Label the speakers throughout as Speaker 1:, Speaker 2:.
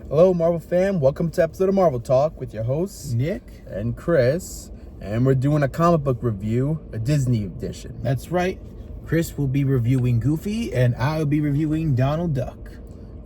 Speaker 1: Hello, Marvel fam. Welcome to episode of Marvel Talk with your hosts,
Speaker 2: Nick.
Speaker 1: and Chris. And we're doing a comic book review, a Disney edition.
Speaker 2: That's right. Chris will be reviewing Goofy, and I'll be reviewing Donald Duck.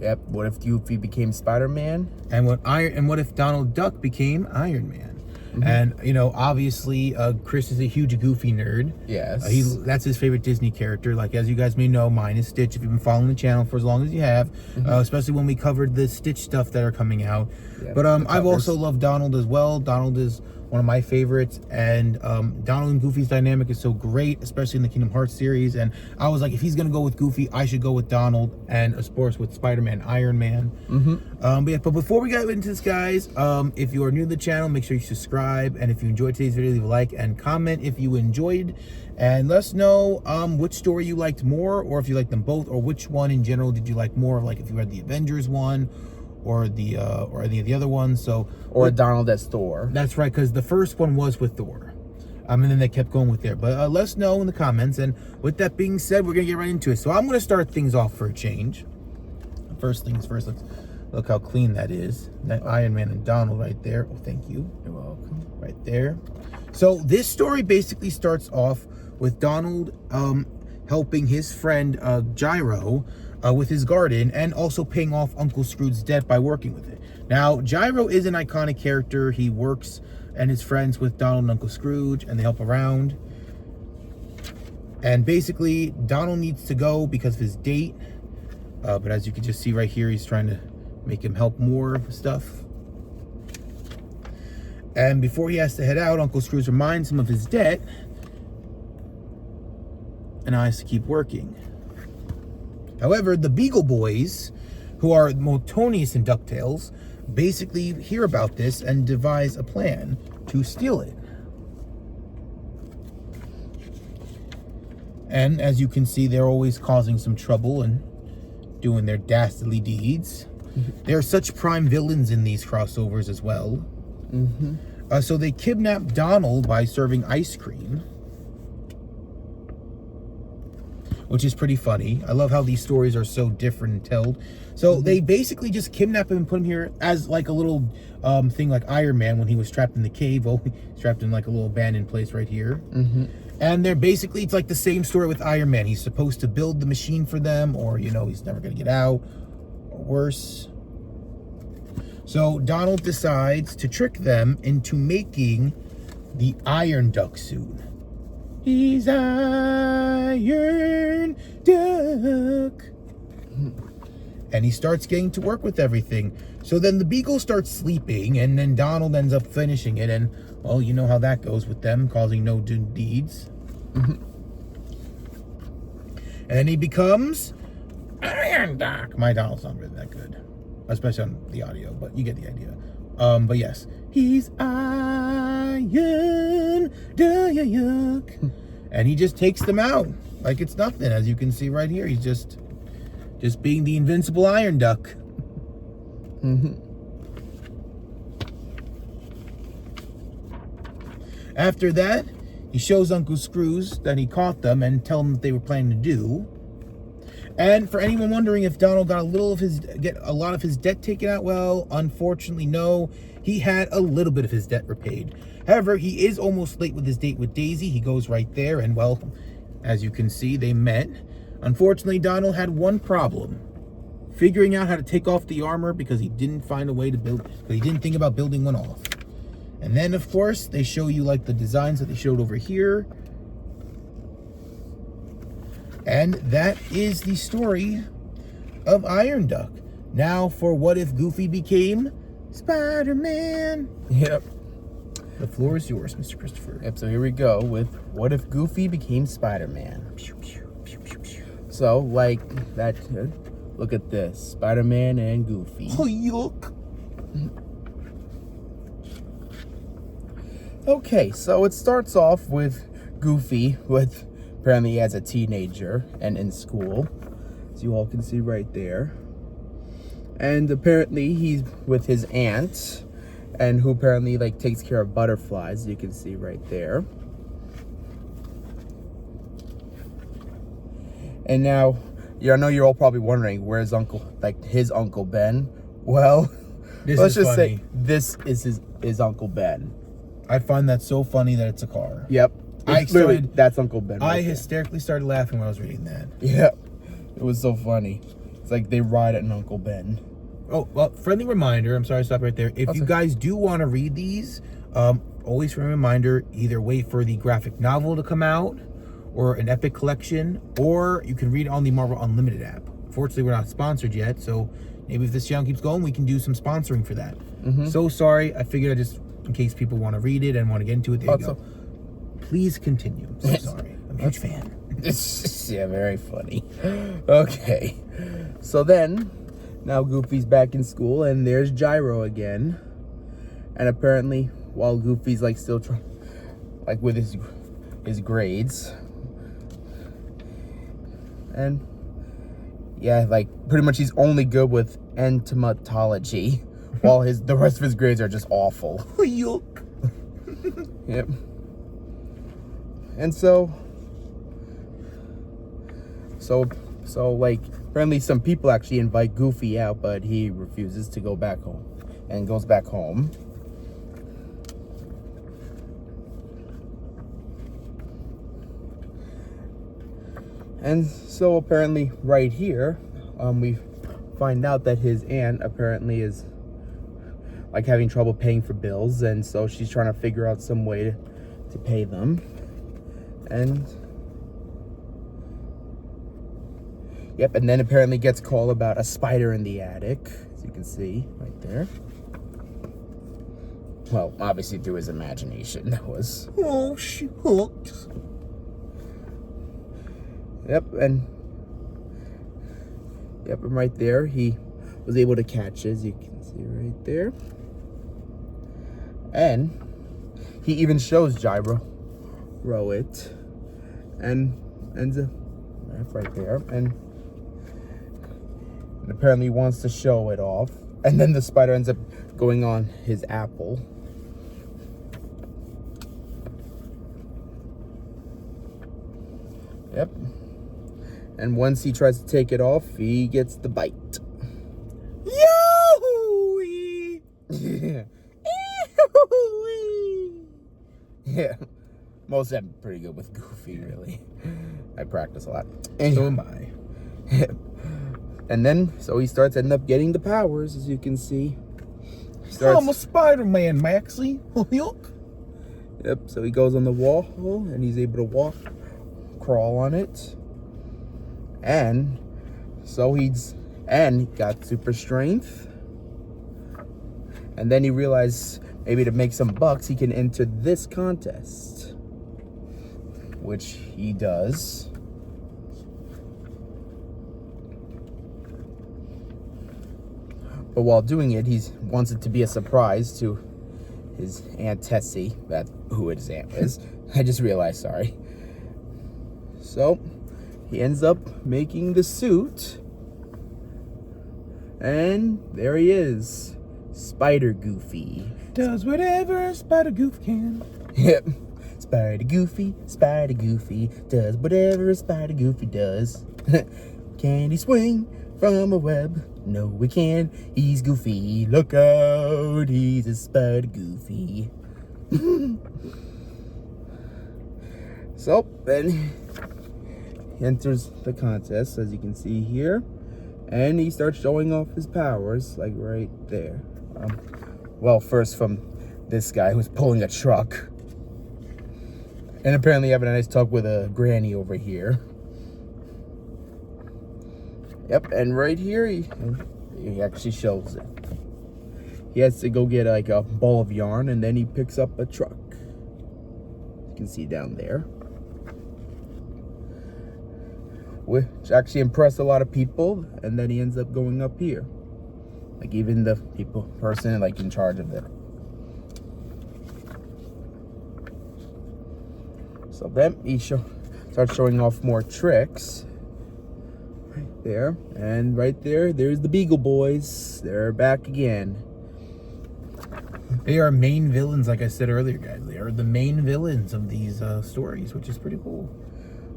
Speaker 1: Yep. What if Goofy became Spider-Man?
Speaker 2: And what if Donald Duck became Iron Man? Mm-hmm. And obviously, Chris is a huge Goofy nerd.
Speaker 1: Yes.
Speaker 2: That's his favorite Disney character. Like, as you guys may know, mine is Stitch. If you've been following the channel for as long as you have, especially when we covered the Stitch stuff that are coming out. Yep, but I've also loved Donald as well. Donald is one of my favorites, and Donald and Goofy's dynamic is so great, especially in the Kingdom Hearts series. And I was like, if he's gonna go with Goofy, I should go with Donald, and of course with Spider-Man, Iron Man. But before we get into this, guys, if you are new to the channel, make sure you subscribe, and if you enjoyed today's video, leave a like and comment if you enjoyed, and let us know which story you liked more, or if you liked them both, or which one in general did you like more, like if you read the Avengers one, or any of the other ones.
Speaker 1: Or Donald as Thor.
Speaker 2: That's right, because the first one was with Thor, and then they kept going with there. But let us know in the comments. And with that being said, we're gonna get right into it. So I'm gonna start things off for a change. First things first. Look how clean that is. That Iron Man and Donald right there. Oh, thank you.
Speaker 1: You're welcome.
Speaker 2: Right there. So this story basically starts off with Donald helping his friend Gyro with his garden, and also paying off Uncle Scrooge's debt by working with it. Now, Gyro is an iconic character. He works and is friends with Donald and Uncle Scrooge, and they help around. And basically, Donald needs to go because of his date. But as you can just see right here, he's trying to make him help more with stuff. And before he has to head out, Uncle Scrooge reminds him of his debt, and now he has to keep working. However, the Beagle Boys, who are Moltonius and DuckTales, basically hear about this and devise a plan to steal it. And as you can see, they're always causing some trouble and doing their dastardly deeds. There are such prime villains in these crossovers as well. So they kidnap Donald by serving ice cream, which is pretty funny. I love how these stories are so different and told. So they basically just kidnap him and put him here as like a little thing, like Iron Man when he was trapped in the cave. Oh, he's trapped in like a little abandoned place right here. And they're basically, it's like the same story with Iron Man. He's supposed to build the machine for them, or he's never gonna get out, or worse. So Donald decides to trick them into making the Iron Duck suit. He's Iron Duck. And he starts getting to work with everything. So then the Beagle starts sleeping, and then Donald ends up finishing it. And, well, you know how that goes with them, causing no good deeds. And he becomes Iron Duck. My Donald's not really that good, especially on the audio, but you get the idea. But yes, he's Iron Duck. And he just takes them out like it's nothing. As you can see right here, he's just being the invincible Iron Duck. After that, he shows Uncle Scrooge that he caught them and tell him what they were planning to do. And for anyone wondering if Donald got a lot of his debt taken out, well, unfortunately, no. He had a little bit of his debt repaid. However, he is almost late with his date with Daisy. He goes right there, and well, as you can see, they met. Unfortunately, Donald had one problem: figuring out how to take off the armor, because he didn't find a way to build, but he didn't think about building one off. And then, of course, they show you like the designs that they showed over here. And that is the story of Iron Duck. Now for what if Goofy became Spider-Man?
Speaker 1: Yep.
Speaker 2: The floor is yours, Mr. Christopher.
Speaker 1: Yep, so here we go with what if Goofy became Spider-Man. So, like that, look at this. Spider-Man and Goofy.
Speaker 2: Oh, yuck.
Speaker 1: Okay, so it starts off with Goofy with apparently as a teenager and in school, as you all can see right there. And apparently he's with his aunt, and who apparently like takes care of butterflies, you can see right there. And now, I know you're all probably wondering, where's his Uncle Ben? Well, Let's just say this is his Uncle Ben.
Speaker 2: I find that so funny that it's a car.
Speaker 1: Yep. That's Uncle Ben.
Speaker 2: I hysterically started laughing when I was reading that.
Speaker 1: Yep. It was so funny. It's like they ride at an Uncle Ben.
Speaker 2: Oh, well, friendly reminder. I'm sorry to stop right there. If you guys do want to read these, always friendly reminder, either wait for the graphic novel to come out or an epic collection, or you can read it on the Marvel Unlimited app. Fortunately, we're not sponsored yet, so maybe if this channel keeps going, we can do some sponsoring for that. So sorry. I figured in case people want to read it and want to get into it, there you go. Please continue. I'm so sorry. I'm a huge fan.
Speaker 1: Yeah, very funny. Okay. So then, now Goofy's back in school, and there's Gyro again. And apparently, while Goofy's like still trying, like with his grades, and yeah, like pretty much he's only good with entomology, while the rest of his grades are just awful.
Speaker 2: Yuck.
Speaker 1: Yep. And so like apparently some people actually invite Goofy out, but he refuses to go back home and goes back home. And so apparently right here, we find out that his aunt apparently is like having trouble paying for bills, and so she's trying to figure out some way to pay them. And yep, and then apparently gets called about a spider in the attic, as you can see right there. Well, obviously through his imagination, that was.
Speaker 2: Oh, she hooked.
Speaker 1: Yep, and right there he was able to catch it, as you can see right there. And he even shows Gyro it, and ends up right there, and apparently wants to show it off, and then the spider ends up going on his apple. Yep. And once he tries to take it off, he gets the bite.
Speaker 2: Yahoo!
Speaker 1: Yeah. Yeah. Most of them pretty good with Goofy, really. I practice a lot.
Speaker 2: And so am I.
Speaker 1: And then, so he starts ending up getting the powers, as you can see.
Speaker 2: I'm a Spider-Man, Maxie. Yuck.
Speaker 1: Yep, so he goes on the wall, and he's able to crawl on it. And so he got super strength. And then he realized maybe to make some bucks, he can enter this contest, which he does. But while doing it, he wants it to be a surprise to his Aunt Tessie, who his aunt is. I just realized, sorry. So he ends up making the suit, and there he is, Spider Goofy.
Speaker 2: Does whatever a Spider Goof can.
Speaker 1: Yep. Spider Goofy, does whatever a Spider Goofy does. Can he swing from a web? No, we can. He's Goofy. Look out, he's a Spider Goofy. So, then he enters the contest, as you can see here, and he starts showing off his powers, like right there. Well, first from this guy who's pulling a truck, and apparently having a nice talk with a granny over here. Yep, and right here he actually shows it. He has to go get like a ball of yarn, and then he picks up a truck. You can see down there, which actually impressed a lot of people. And then he ends up going up here, like even the person like in charge of it. So then he starts showing off more tricks. Right there, and right there's the Beagle Boys. They're back again.
Speaker 2: They are main villains, like I said earlier, guys. They are the main villains of these stories, which is pretty cool.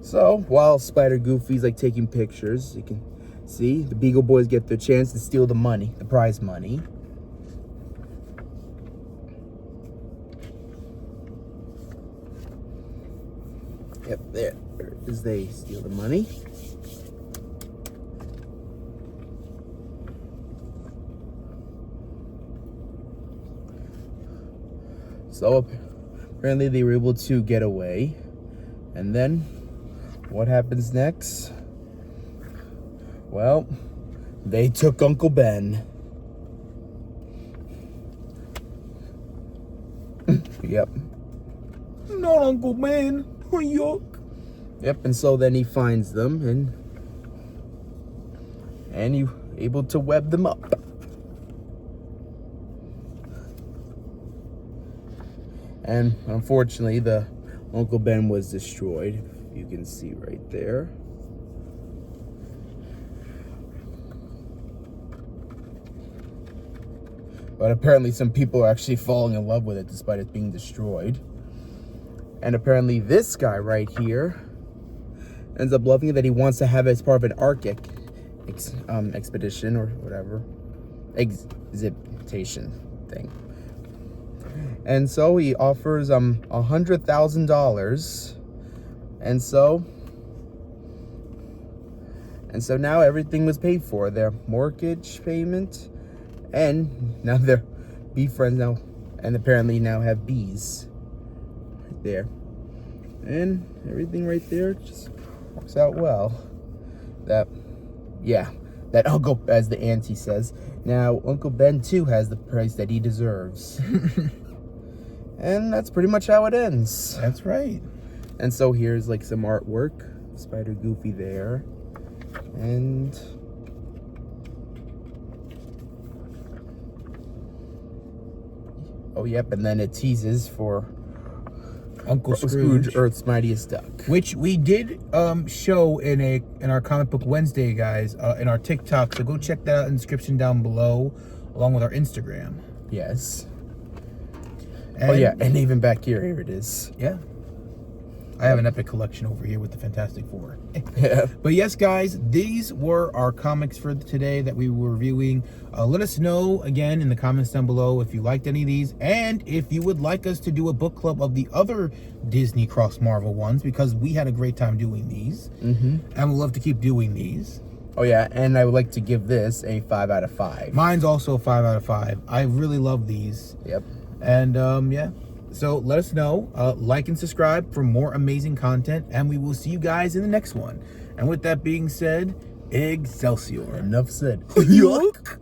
Speaker 1: So while Spider Goofy's like taking pictures, you can see the Beagle Boys get their chance to steal the money, the prize money. Yep, there. As they steal the money. So apparently they were able to get away. And then what happens next? Well, they took Uncle Ben. Yep.
Speaker 2: Not Uncle Ben. Yuck.
Speaker 1: Yep, and so then he finds them and he able to web them up. And unfortunately, the Uncle Ben was destroyed. You can see right there. But apparently some people are actually falling in love with it despite it being destroyed. And apparently this guy right here ends up loving it, that he wants to have it as part of an Arctic expedition or whatever. Exhibition thing. And so he offers $100,000. And so now everything was paid for. Their mortgage payment, and now they're bee friends now, and apparently now have bees right there. And everything right there just works out well. That Uncle, as the auntie says, now Uncle Ben too has the price that he deserves. And that's pretty much how it ends.
Speaker 2: That's right.
Speaker 1: And so here's like some artwork. Spider Goofy there. And oh yep, and then it teases for
Speaker 2: Uncle Scrooge,
Speaker 1: Earth's Mightiest Duck,
Speaker 2: which we did show in our Comic Book Wednesday, guys, in our TikTok. So go check that out in the description down below, along with our Instagram.
Speaker 1: Yes.
Speaker 2: And,
Speaker 1: oh yeah, and even back here it is.
Speaker 2: Yeah. I have an epic collection over here with the Fantastic Four.
Speaker 1: Yeah.
Speaker 2: But yes, guys, these were our comics for today that we were reviewing. Let us know, again, in the comments down below if you liked any of these, and if you would like us to do a book club of the other Disney Cross Marvel ones, because we had a great time doing these. And we'd love to keep doing these.
Speaker 1: Oh yeah, and I would like to give this a 5 out of 5.
Speaker 2: Mine's also a 5 out of 5. I really love these.
Speaker 1: Yep.
Speaker 2: And yeah. So let us know, like and subscribe for more amazing content, and we will see you guys in the next one. And with that being said, Excelsior.
Speaker 1: Enough said.
Speaker 2: Yuck.